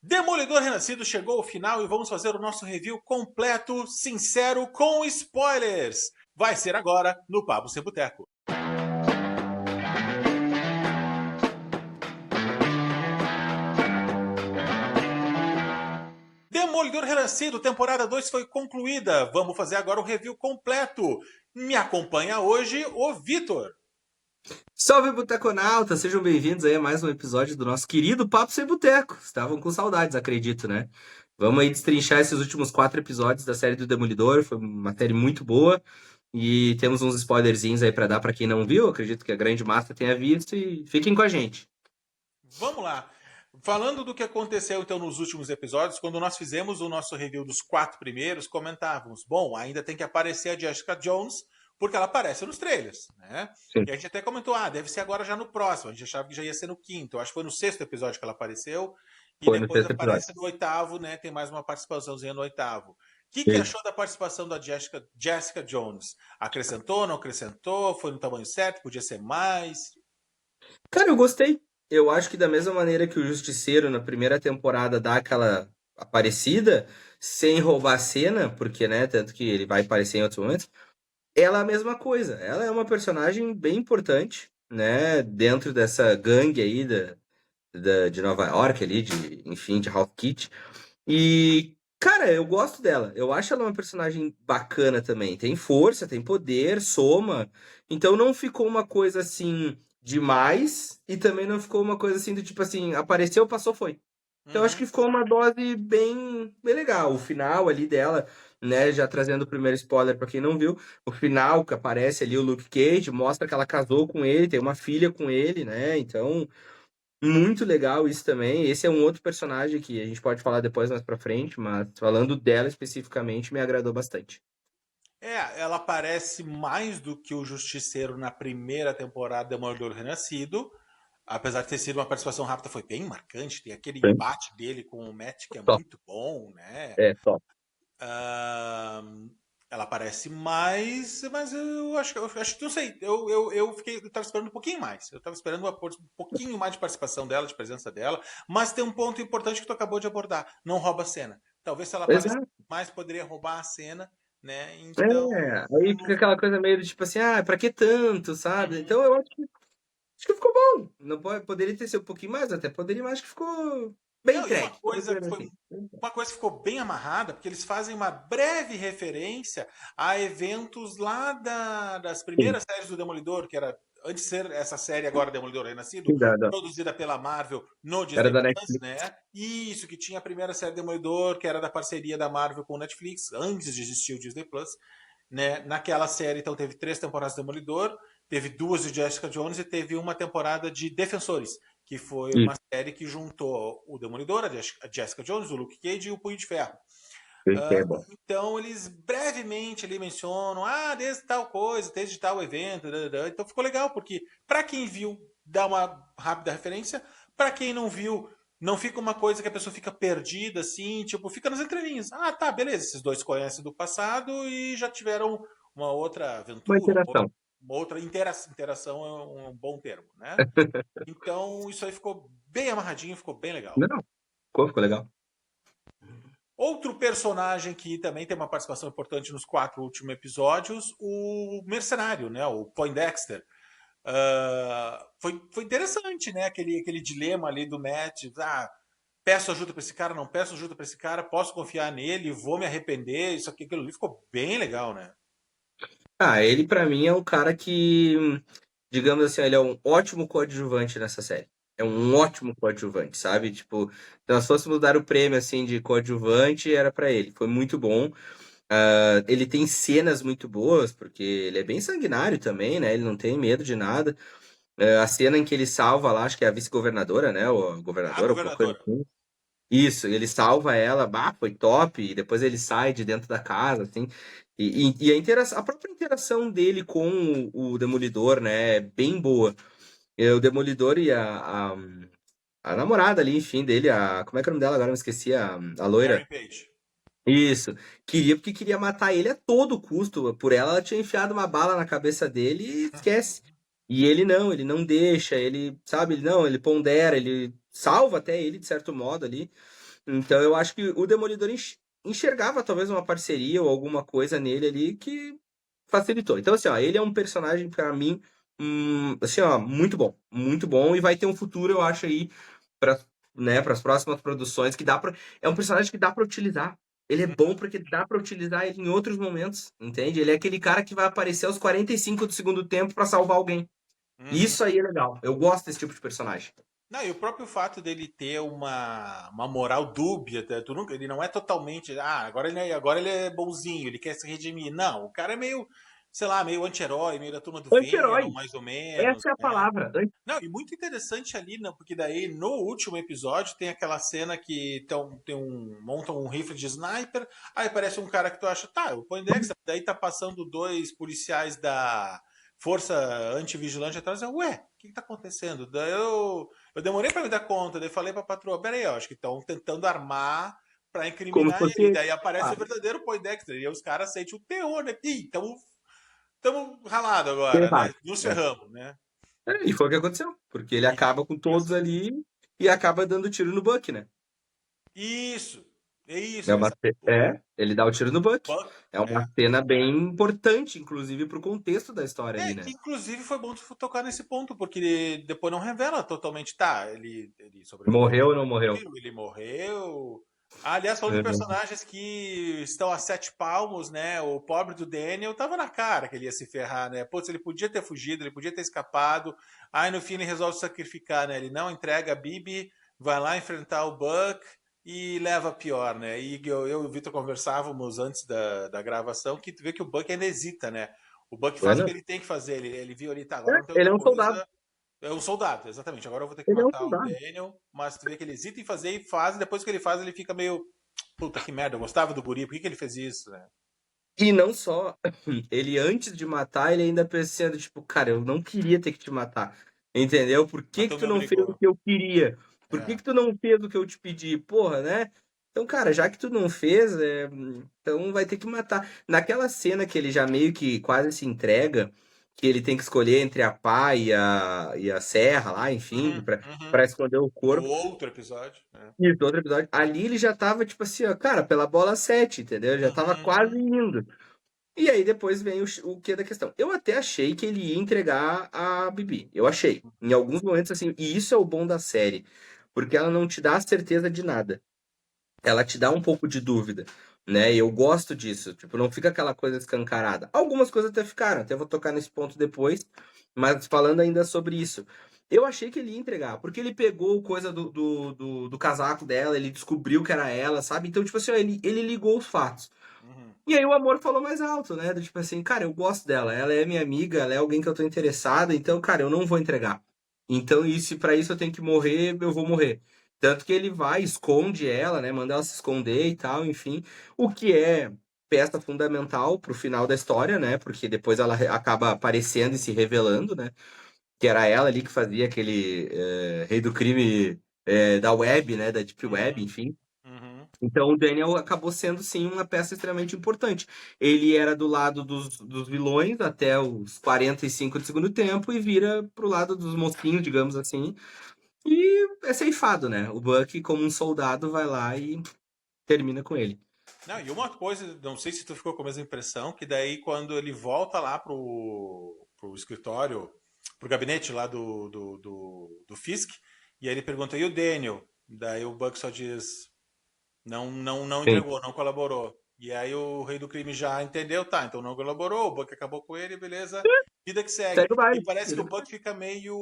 Demolidor Renascido chegou ao final e vamos fazer o nosso review completo, sincero, com spoilers. Vai ser agora no Papo Sem Boteco. Demolidor Renascido, temporada 2 foi concluída. Vamos fazer agora o review completo. Me acompanha hoje o Vitor. Salve, Boteconautas! Sejam bem-vindos aí a mais um episódio do nosso querido Papo Sem Boteco. Estavam com saudades, acredito, né? Vamos aí destrinchar esses últimos 4 episódios da série do Demolidor. Foi uma série muito boa. E temos uns spoilerzinhos aí pra dar pra quem não viu. Acredito que a grande massa tenha visto. E fiquem com a gente. Vamos lá. Falando do que aconteceu então nos últimos episódios, quando nós fizemos o nosso review dos 4 primeiros, comentávamos, bom, ainda tem que aparecer a Jessica Jones, porque ela aparece nos trailers, né? Sim. E a gente até comentou, deve ser agora já no próximo. A gente achava que já ia ser no 5º. Eu acho que foi no 6º episódio que ela apareceu. E Foi no depois 6º aparece episódio. no 8º, né? Tem mais uma participaçãozinha no 8º. O que Isso. achou da participação da Jessica Jones? Acrescentou, não acrescentou? Foi no tamanho certo? Podia ser mais? Cara, eu gostei. Eu acho que da mesma maneira que o Justiceiro na primeira temporada dá aquela aparecida, sem roubar a cena, porque, né, tanto que ele vai aparecer em outros momentos, ela é a mesma coisa. Ela é uma personagem bem importante, né? Dentro dessa gangue aí de Nova York ali, enfim, de Half Kit. E, cara, eu gosto dela. Eu acho ela uma personagem bacana também. Tem força, tem poder, soma. Então não ficou uma coisa assim demais e também não ficou uma coisa assim do tipo assim, apareceu, passou, foi. Então acho Uhum. que ficou uma dose bem legal. O final ali dela, né, já trazendo o primeiro spoiler pra quem não viu, o final que aparece ali o Luke Cage, mostra que ela casou com ele, tem uma filha com ele, né? Então, muito legal isso também. Esse é um outro personagem que a gente pode falar depois mais pra frente, mas falando dela especificamente, me agradou bastante. Ela aparece mais do que o Justiceiro na primeira temporada de Demolidor Renascido. Apesar de ter sido uma participação rápida, foi bem marcante. Tem aquele Sim. embate dele com o Matt que é Top. muito bom, né? É, top. Ela aparece mais, mas eu acho que não sei. Eu tava esperando um pouquinho mais. Eu tava esperando um pouquinho mais de participação dela, de presença dela. Mas tem um ponto importante que tu acabou de abordar: não rouba a cena. Talvez se ela aparecesse Exato. mais, poderia roubar a cena, né? Então, É, aí fica aquela coisa meio do tipo assim, pra que tanto, sabe? uhum. Então eu acho que ficou bom. Não poderia ter sido um pouquinho mais, até poderia, mas acho que ficou bem Não, e entregue. Vamos dizer assim. uma coisa que ficou bem amarrada, porque eles fazem uma breve referência a eventos lá das Sim, primeiras séries do Demolidor, que era antes de ser essa série agora Demolidor Renascido, sim, produzida pela Marvel no era Disney da Plus, Netflix. né? Isso, que tinha a primeira série Demolidor, que era da parceria da Marvel com o Netflix, antes de existir o Disney Plus, né? Naquela série, então, teve 3 temporadas de Demolidor, teve 2 de Jessica Jones e teve uma temporada de Defensores, que foi uma Isso, série que juntou o Demolidor, a Jessica Jones, o Luke Cage e o Punho de Ferro. isso é bom. Então eles brevemente ali mencionam, desde tal coisa, desde tal evento, então ficou legal, porque para quem viu, dá uma rápida referência, para quem não viu, não fica uma coisa que a pessoa fica perdida, assim, tipo, fica nas entrelinhas. Tá, beleza, esses dois conhecem do passado e já tiveram uma outra Uma aventura, interação. uma outra interação é um bom termo, né? Então isso aí ficou bem amarradinho, ficou bem legal. Não, ficou legal. Outro personagem que também tem uma participação importante nos 4 últimos episódios, o mercenário, né? O Poindexter. Foi interessante, né? Aquele dilema ali do Matt. Peço ajuda para esse cara, não peço ajuda para esse cara, posso confiar nele, vou me arrepender. Isso aqui, aquilo ali ficou bem legal, né? Ele pra mim é um cara que, digamos assim, ele é um ótimo coadjuvante nessa série. É um ótimo coadjuvante, sabe? Tipo, se nós fôssemos dar o prêmio, assim, de coadjuvante, era pra ele. Foi muito bom. Ele tem cenas muito boas, porque ele é bem sanguinário também, né? Ele não tem medo de nada. A cena em que ele salva lá, acho que é a vice-governadora, né? Ou a A governadora, alguma coisa governadora. assim. Isso, ele salva ela, foi top, e depois ele sai de dentro da casa, assim. E a própria interação dele com o Demolidor, né, é bem boa. O Demolidor e a namorada ali, enfim, dele, como é que é o nome dela agora? Eu me esqueci, a Karen loira. Page. Isso. Porque queria matar ele a todo custo. Por ela tinha enfiado uma bala na cabeça dele e esquece. E ele não deixa, ele, sabe, ele não, ele pondera, ele salva até ele de certo modo ali. Então eu acho que o Demolidor enxergava talvez uma parceria ou alguma coisa nele ali que facilitou. Então, assim, ó, ele é um personagem, pra mim, assim, ó, muito bom, e vai ter um futuro, eu acho, aí, para, né, para as próximas produções, que dá pra. É um personagem que dá pra utilizar. Ele é bom porque dá pra utilizar ele em outros momentos, entende? Ele é aquele cara que vai aparecer aos 45 do segundo tempo pra salvar alguém. Uhum. Isso aí é legal. Eu gosto desse tipo de personagem. Não, e o próprio fato dele ter uma moral dúbia, ele não é totalmente, agora ele é bonzinho, ele quer se redimir. Não, o cara é meio, sei lá, meio anti-herói, meio da turma do Venom, Anti-herói. mais ou menos, Essa é a né? palavra. Não, e muito interessante ali, né, porque daí no último episódio tem aquela cena que montam um rifle de sniper, aí aparece um cara que tu acha, tá, o Poindexter, daí tá passando dois policiais da Força Antivigilante atrás, ué, o que tá acontecendo? Daí eu demorei pra me dar conta, daí falei pra patroa, peraí, eu acho que estão tentando armar pra Como se incriminar ele, fosse. daí aparece Ah, o verdadeiro Poindexter, e aí os caras sentem o terror, né? Ih, tamo ralado agora, né? errado. Nos É. ferramos, né? E foi o que aconteceu. Porque ele acaba com todos Isso. ali e acaba dando tiro no Buck, né? Isso, é É isso. uma... ele dá o tiro no Buck. É É. uma cena bem importante, inclusive, pro contexto da história ali, Que né? inclusive foi bom tu tocar nesse ponto, porque ele depois não revela totalmente, tá, ele sobreviveu Morreu ou não ao morreu? tiro, ele morreu. Ah, aliás, falando de É. personagens que estão a sete palmos, né? O pobre do Daniel tava na cara que ele ia se ferrar, né? Putz, ele podia ter fugido, ele podia ter escapado. Aí no fim ele resolve se sacrificar, né? Ele não entrega a Bibi, vai lá enfrentar o Buck e leva a pior, né? E eu e o Victor conversávamos antes da gravação que tu vê que o Buck ainda hesita, né? O Buck faz o que Não. ele tem que fazer. Ele viu ali, tá, agora não tem Ele outra é um soldado. coisa. É um soldado, exatamente. Agora eu vou ter que Ele é um matar o soldado. Daniel. Mas tu vê que ele hesita em fazer e faz. E depois que ele faz, ele fica meio. Puta que merda, eu gostava do guri. Por que ele fez isso, né? E não só, ele antes de matar, ele ainda pensando, tipo, cara, eu não queria ter que te matar. Entendeu? Por Mas que que tu me tu não fez o obrigou. que eu queria? Por que É. que tu não fez o que eu te pedi? Porra, né? Então, cara, já que tu não fez, então vai ter que matar. Naquela cena que ele já meio que quase se entrega, que ele tem que escolher entre a pá e a serra lá, enfim, Uhum, pra uhum. esconder o No corpo. outro episódio. É. Isso, outro episódio. Ali ele já tava, tipo assim, ó, cara, pela bola 7, entendeu? Ele já tava quase Uhum. indo. E aí depois vem o que da questão. Eu até achei que ele ia entregar a Bibi. Eu achei. Em alguns momentos, assim, e isso é o bom da série. Porque ela não te dá a certeza de nada. Ela te dá um pouco de dúvida, né? E eu gosto disso. Tipo, não fica aquela coisa escancarada. Algumas coisas até ficaram, até vou tocar nesse ponto depois. Mas falando ainda sobre isso. Eu achei que ele ia entregar, porque ele pegou coisa do casaco dela, ele descobriu que era ela, sabe? Então, tipo assim, ó, ele ligou os fatos. Uhum. E aí o amor falou mais alto, né? Do tipo assim, cara, eu gosto dela, ela é minha amiga, ela é alguém que eu tô interessado, então, cara, eu não vou entregar. Então, isso, para isso eu tenho que morrer, eu vou morrer. Tanto que ele vai, esconde ela, né? Manda ela se esconder e tal, enfim. O que é peça fundamental pro final da história, né? Porque depois ela acaba aparecendo e se revelando, né? Que era ela ali que fazia aquele rei do crime da web, né? Da Deep Web, Uhum. enfim. Uhum. Então o Daniel acabou sendo sim uma peça extremamente importante. Ele era do lado dos vilões até os 45 do segundo tempo e vira pro lado dos mocinhos, digamos assim. E é ceifado, né? O Bucky, como um soldado, vai lá e termina com ele. Não, e uma coisa, não sei se tu ficou com a mesma impressão, que daí quando ele volta lá pro escritório, pro gabinete lá do Fisk, e aí ele pergunta, e o Daniel? Daí o Buck só diz, não Sim. entregou, não colaborou. E aí o rei do crime já entendeu, tá, então não colaborou, o Buck acabou com ele, beleza, vida que segue. Segue o E baile. parece que o Buck fica meio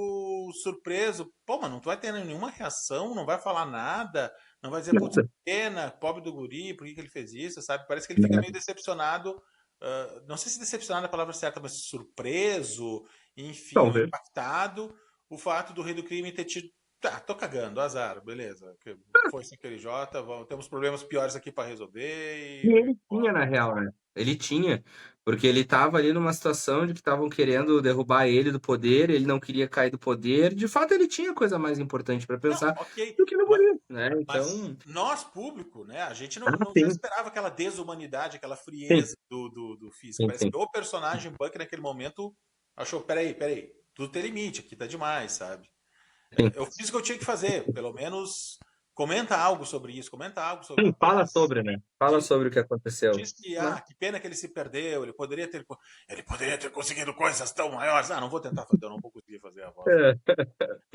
surpreso, pô, mas não tu vai ter nenhuma reação, não vai falar nada, não vai dizer, putz, Nada. pena, pobre do guri, por que que ele fez isso, sabe? Parece que ele fica Nada. meio decepcionado, não sei se decepcionado é a palavra certa, mas surpreso, enfim, ou Talvez. impactado, o fato do rei do crime ter tido, tá, tô cagando, azar, beleza, foi sem aquele Jota, temos problemas piores aqui para resolver E e ele tinha, bora. na real, né? Ele tinha. Porque ele tava ali numa situação de que estavam querendo derrubar ele do poder, ele não queria cair do poder. De fato, ele tinha coisa mais importante para Não, pensar ok, do que no mas, bonito, né? mas Então, nós, público, né, a gente ah, não sim, esperava aquela desumanidade, aquela sim, frieza do Fisk. sim, Parece sim. que o personagem Buck naquele momento achou, peraí, tudo tem limite, aqui tá demais, sabe? Sim. Eu fiz o que eu tinha que fazer, pelo menos comenta algo sobre isso, comenta algo sobre. Fala sobre, né? Fala Diz, sobre o que aconteceu. diz que, Mas, que pena que ele se perdeu, ele poderia ter conseguido coisas tão maiores. Não vou tentar fazer, eu não vou conseguir fazer a voz. é,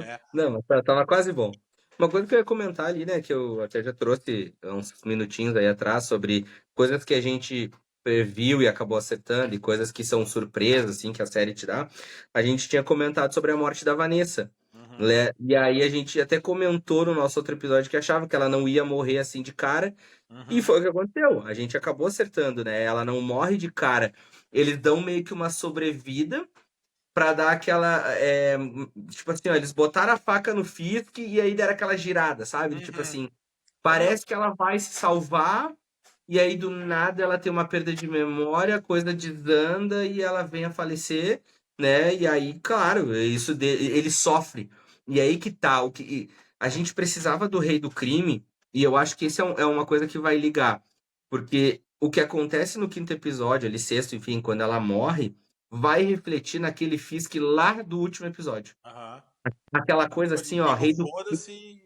É. não, mas tava quase bom. Uma coisa que eu ia comentar ali, né, que eu até já trouxe uns minutinhos aí atrás sobre coisas que a gente previu e acabou acertando e coisas que são surpresas, assim, que a série te dá. A gente tinha comentado sobre a morte da Vanessa, Uhum, né? E aí a gente até comentou no nosso outro episódio que achava que ela não ia morrer assim de cara. E uhum, foi o que aconteceu. A gente acabou acertando, né? Ela não morre de cara. Eles dão meio que uma sobrevida pra dar aquela. Tipo assim, ó, eles botaram a faca no Fisk e aí deram aquela girada, sabe? Tipo uhum. assim, Não, parece que ela vai se salvar e aí do nada ela tem uma perda de memória, a coisa desanda e ela vem a falecer, né? E aí, claro, ele sofre. E aí que tá, a gente precisava do rei do crime e eu acho que isso é uma coisa que vai ligar, porque o que acontece no quinto episódio, ali sexto, enfim, quando ela morre vai refletir naquele Fisk lá do último episódio. aham. Aquela coisa Tipo, ele assim, ó, pegou foda-se e.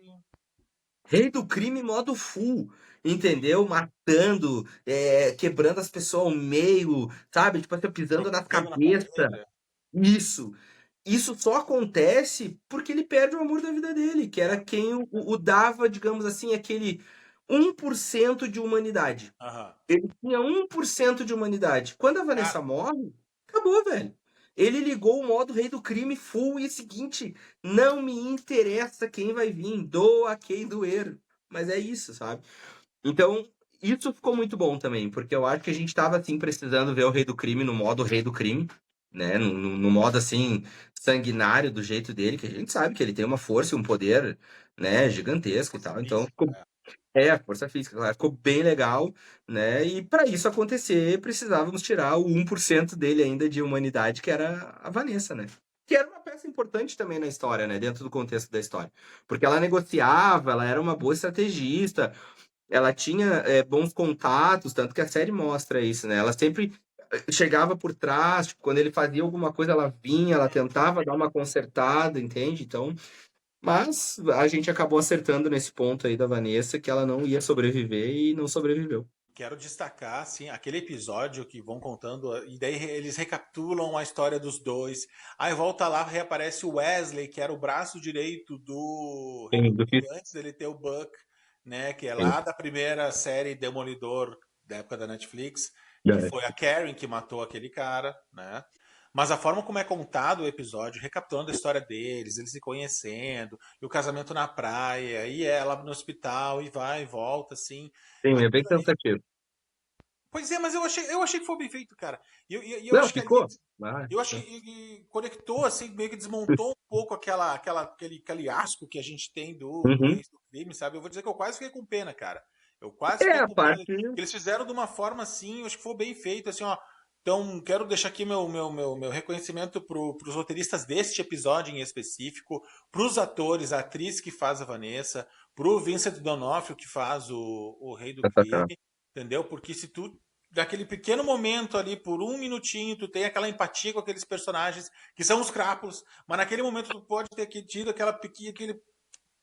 rei do crime modo full, entendeu? Matando, quebrando as pessoas ao meio, sabe? Tipo assim, pisando nas Jogando na cabeças. parede. Isso. Isso só acontece porque ele perde o amor da vida dele, que É. era quem o dava, digamos assim, aquele 1% de humanidade. Aham. Ele tinha 1% de humanidade. Quando a Cara, Vanessa morre, acabou, velho. Ele ligou o modo rei do crime full e é o seguinte, não me interessa quem vai vir, doa quem doer. Mas é isso, sabe? Então, isso ficou muito bom também, porque eu acho que a gente tava, assim, precisando ver o rei do crime no modo rei do crime, né? No modo, assim, sanguinário do jeito dele, que a gente sabe que ele tem uma força e um poder, né, gigantesco e força tal. Então, física. a força física, claro, ficou bem legal, né? E para isso acontecer, precisávamos tirar o 1% dele ainda de humanidade, que era a Vanessa, né? Que era uma peça importante também na história, né? Dentro do contexto da história. Porque ela negociava, ela era uma boa estrategista, ela tinha bons contatos, tanto que a série mostra isso, né? Ela sempre chegava por trás, tipo, quando ele fazia alguma coisa, ela vinha, ela tentava dar uma consertada, entende? Então, mas a gente acabou acertando nesse ponto aí da Vanessa que ela não ia sobreviver e não sobreviveu. Quero destacar, assim, aquele episódio que vão contando, e daí eles recapitulam a história dos dois. Aí volta lá, reaparece o Wesley, que era o braço direito do Rei do Sim, do que Crime antes dele ter o Buck, né? Que é sim. lá da primeira série Demolidor, da época da Netflix, que É. foi a Karen que matou aquele cara, né? Mas a forma como é contado o episódio, recapitulando a história deles, eles se conhecendo, e o casamento na praia, e ela no hospital, e vai e volta, assim. Sim, é bem Aquilo ali. cansativo. Pois é, mas eu achei que foi bem feito, cara. E eu Não, acho que ali, ficou. Ah, eu acho que conectou, assim, meio que desmontou um pouco aquele asco que a gente tem do uhum. Reis do Crime, sabe? Eu vou dizer que eu quase fiquei com pena, cara. Eu quase É fiquei a com pena. parte. Eles fizeram de uma forma assim, eu acho que foi bem feito, assim, ó. Então, quero deixar aqui meu reconhecimento pros roteiristas deste episódio em específico, pros atores, a atriz que faz a Vanessa, pro Vincent D'Onofrio que faz o Rei do Sensacional. Crime, entendeu? Porque se tu daquele pequeno momento ali, por um minutinho, tu tem aquela empatia com aqueles personagens que são os crápulos, mas naquele momento tu pode ter tido aquele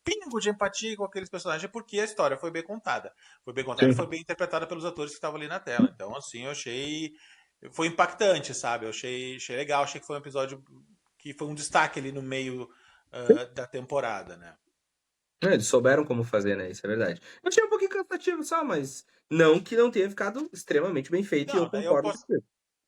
pingo de empatia com aqueles personagens, porque a história foi bem contada. Foi bem contada e foi Sim. bem interpretada pelos atores que estavam ali na tela. Então, assim, eu achei. Foi impactante, sabe? Eu achei legal, achei que foi um episódio que foi um destaque ali no meio da temporada, né? Eles souberam como fazer, né? Isso é verdade. Eu achei um pouquinho cansativo só, mas não que não tenha ficado extremamente bem feito, e eu Não, daí eu concordo com posso, você.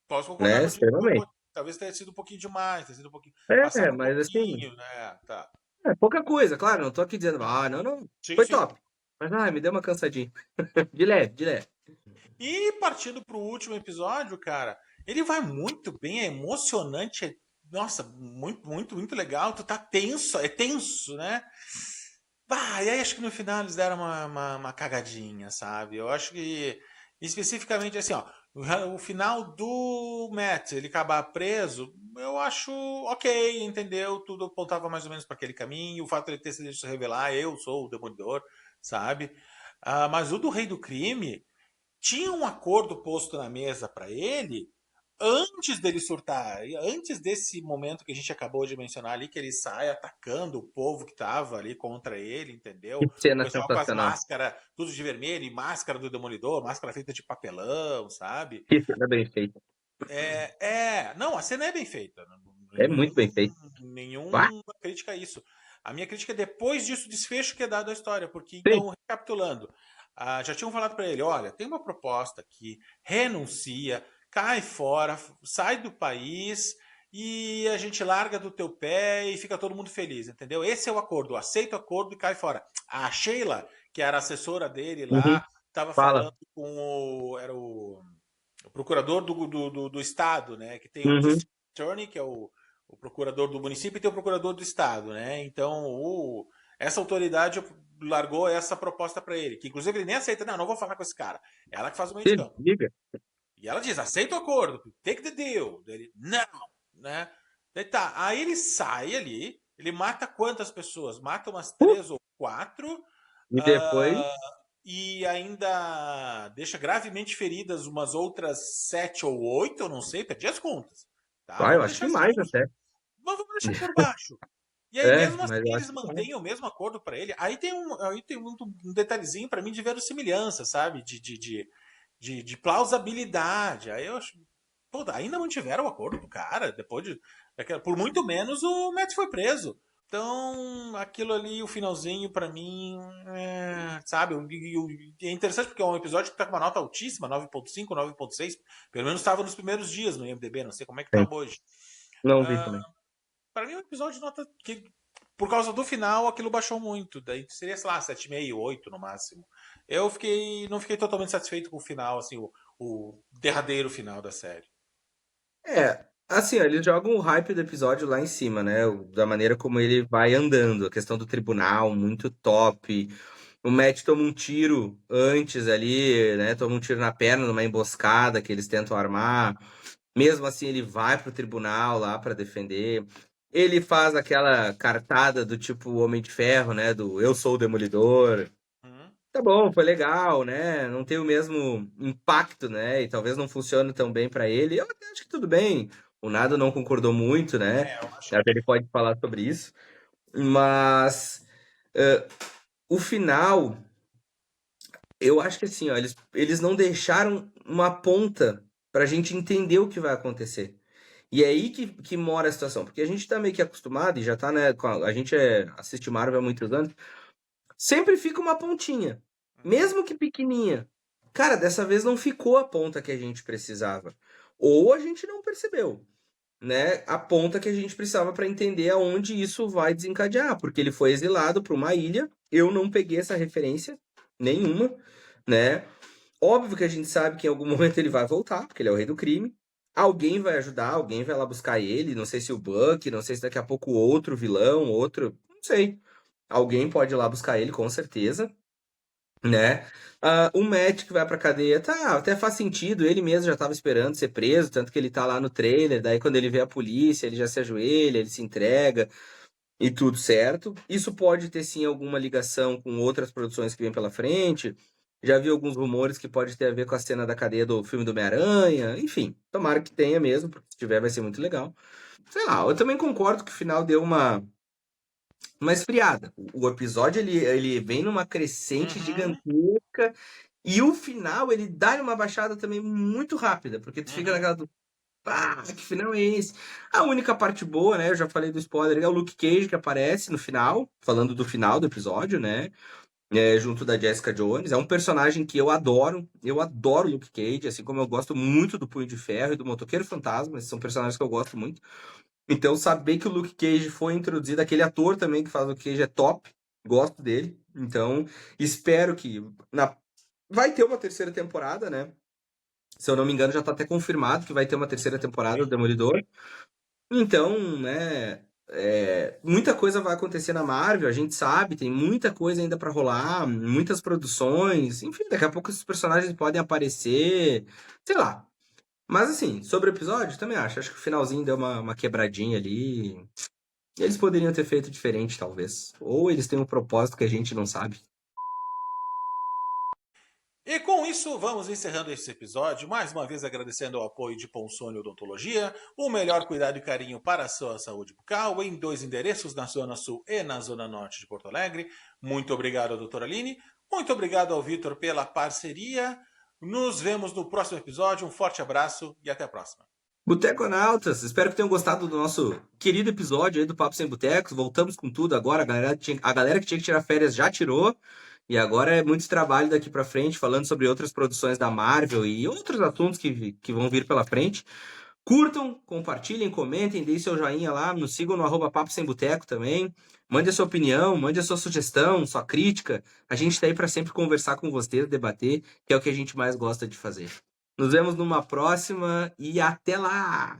posso concordar Né? contigo. Extremamente. Talvez tenha sido um pouquinho demais, tenha sido um pouquinho. É, Passado um mas assim, pouquinho, né? Tá. pouca coisa, claro, não tô aqui dizendo, não, não. Sim, Foi sim. top. Mas, me deu uma cansadinha. De leve, de leve. E partindo pro último episódio, cara, ele vai muito bem, é emocionante, nossa, muito, muito, muito legal. Tu tá tenso, é tenso, né? E aí acho que no final eles deram uma cagadinha, sabe? Eu acho que, especificamente assim, ó, o final do Matt, ele acabar preso, eu acho ok, entendeu? Tudo apontava mais ou menos para aquele caminho. O fato de ele ter se deixado revelar, eu sou o Demolidor, sabe? Mas o do Rei do Crime tinha um acordo posto na mesa para ele antes dele surtar, antes desse momento que a gente acabou de mencionar ali, que ele sai atacando o povo que tava ali contra ele, entendeu? Que O cena pessoal com as sensacional. máscaras, tudo de vermelho, e máscara do Demolidor, máscara feita de papelão, sabe? Que cena bem feita. Não, a cena é bem feita. É muito bem feita. Ah, Nenhuma crítica a isso. A minha crítica é depois disso, desfecho que é dado à história, porque, sim. então, recapitulando, já tinham falado para ele, olha, tem uma proposta aqui, renuncia, cai fora, sai do país e a gente larga do teu pé e fica todo mundo feliz, entendeu? Esse é o acordo, aceita o acordo e cai fora. A Sheila, que era assessora dele Uhum. lá, estava Fala. falando era o procurador do estado, né? Que tem o Uhum. District Attorney, que é o procurador do município, e tem o procurador do estado, né? Então, essa autoridade largou essa proposta para ele, que inclusive ele nem aceita, não vou falar com esse cara. Ela que faz o meio de Sim, campo. diga. E ela diz, aceita o acordo, take the deal. Ele, não, né? Daí tá, aí ele sai ali, ele mata quantas pessoas? Mata umas 3 ou 4, E depois, e ainda deixa gravemente feridas umas outras 7 ou 8, eu não sei, perdi as contas. Tá? eu Vamos acho deixar que esses mais números, até. mas vamos deixar por baixo. E aí, É, mesmo assim, mas eu acho eles que mais. mantêm o mesmo acordo para ele. Aí tem um detalhezinho para mim de verossimilhança, sabe? De plausibilidade. Aí eu acho. Pô, ainda mantiveram o acordo do cara. Depois de. Por muito menos o Matt foi preso. Então, aquilo ali, o finalzinho, pra mim, sabe? É interessante porque é um episódio que tá com uma nota altíssima, 9,5, 9,6. Pelo menos estava nos primeiros dias no IMDb, não sei como é que tá Sim. hoje. Não vi Ah, também. Pra mim é um episódio de nota que, por causa do final, aquilo baixou muito. Daí seria, sei lá, 7,5, 8 no máximo. Não fiquei totalmente satisfeito com o final, assim, o derradeiro final da série. É, assim, ó, eles jogam o hype do episódio lá em cima, né? Da maneira como ele vai andando, a questão do tribunal, muito top. O Matt toma um tiro antes ali, né? Toma um tiro na perna numa emboscada que eles tentam armar. Mesmo assim, ele vai pro tribunal lá pra defender. Ele faz aquela cartada do tipo Homem de Ferro, né? Do Eu sou o Demolidor. Uhum. Tá bom, foi legal, né? Não tem o mesmo impacto, né? E talvez não funcione tão bem pra ele. Eu até acho que tudo bem. O Nado não concordou muito, né? Eu acho. Até ele pode falar sobre isso. Mas eh, o final, eu acho que assim, ó, eles não deixaram uma ponta pra gente entender o que vai acontecer. E é aí que mora a situação, porque a gente tá meio que acostumado e já tá, né? A gente assiste Marvel há muitos anos. Sempre fica uma pontinha, Uhum. mesmo que pequenininha. Cara, dessa vez não ficou a ponta que a gente precisava. Ou a gente não percebeu, né? A ponta que a gente precisava para entender aonde isso vai desencadear, porque ele foi exilado para uma ilha. Eu não peguei essa referência nenhuma, né? Óbvio que a gente sabe que em algum momento ele vai voltar, porque ele é o rei do crime. Alguém vai ajudar, alguém vai lá buscar ele. Não sei se o Buck, não sei se daqui a pouco outro vilão, outro. Não sei. Alguém pode ir lá buscar ele, com certeza, né? O Matt que vai pra cadeia, tá, até faz sentido. Ele mesmo já tava esperando ser preso, tanto que ele tá lá no trailer. Daí, quando ele vê a polícia, ele já se ajoelha, ele se entrega e tudo certo. Isso pode ter sim alguma ligação com outras produções que vêm pela frente. Já vi alguns rumores que pode ter a ver com a cena da cadeia do filme do Homem-Aranha. Enfim, tomara que tenha mesmo, porque se tiver vai ser muito legal. Sei lá, eu também concordo que o final deu uma esfriada. O episódio ele vem numa crescente Uhum. gigantesca e o final ele dá uma baixada também muito rápida, porque tu fica Uhum. naquela do que final é esse? A única parte boa, né? Eu já falei do spoiler, é o Luke Cage que aparece no final, falando do final do episódio, né? Junto da Jessica Jones. É um personagem que eu adoro. Eu adoro o Luke Cage, assim como eu gosto muito do Punho de Ferro e do Motoqueiro Fantasma. Esses são personagens que eu gosto muito. Então, saber que o Luke Cage foi introduzido, aquele ator também que faz o Luke Cage é top, gosto dele. Então, espero que vai ter uma terceira temporada, né? Se eu não me engano, já tá até confirmado que vai ter uma terceira temporada do Demolidor. Então, né, muita coisa vai acontecer na Marvel, a gente sabe, tem muita coisa ainda pra rolar, muitas produções, enfim, daqui a pouco esses personagens podem aparecer, sei lá. Mas assim, sobre o episódio, também acho que o finalzinho deu uma quebradinha ali. Eles poderiam ter feito diferente, talvez. Ou eles têm um propósito que a gente não sabe. E com isso, vamos encerrando esse episódio. Mais uma vez agradecendo ao apoio de Ponsone Odontologia, o melhor cuidado e carinho para a sua saúde bucal, em 2 endereços, na Zona Sul e na Zona Norte de Porto Alegre. Muito obrigado, doutora Aline. Muito obrigado ao Vitor pela parceria. Nos vemos no próximo episódio. Um forte abraço e até a próxima. Boteconautas, espero que tenham gostado do nosso querido episódio aí do Papo Sem Botecos. Voltamos com tudo agora. A galera que tinha que tirar férias já tirou. E agora é muito trabalho daqui pra frente, falando sobre outras produções da Marvel e outros assuntos que vão vir pela frente. Curtam, compartilhem, comentem, deem seu joinha lá, nos sigam no @Papo Sem Boteco também. Mande a sua opinião, mande a sua sugestão, sua crítica. A gente tá aí pra sempre conversar com vocês, debater, que é o que a gente mais gosta de fazer. Nos vemos numa próxima e até lá!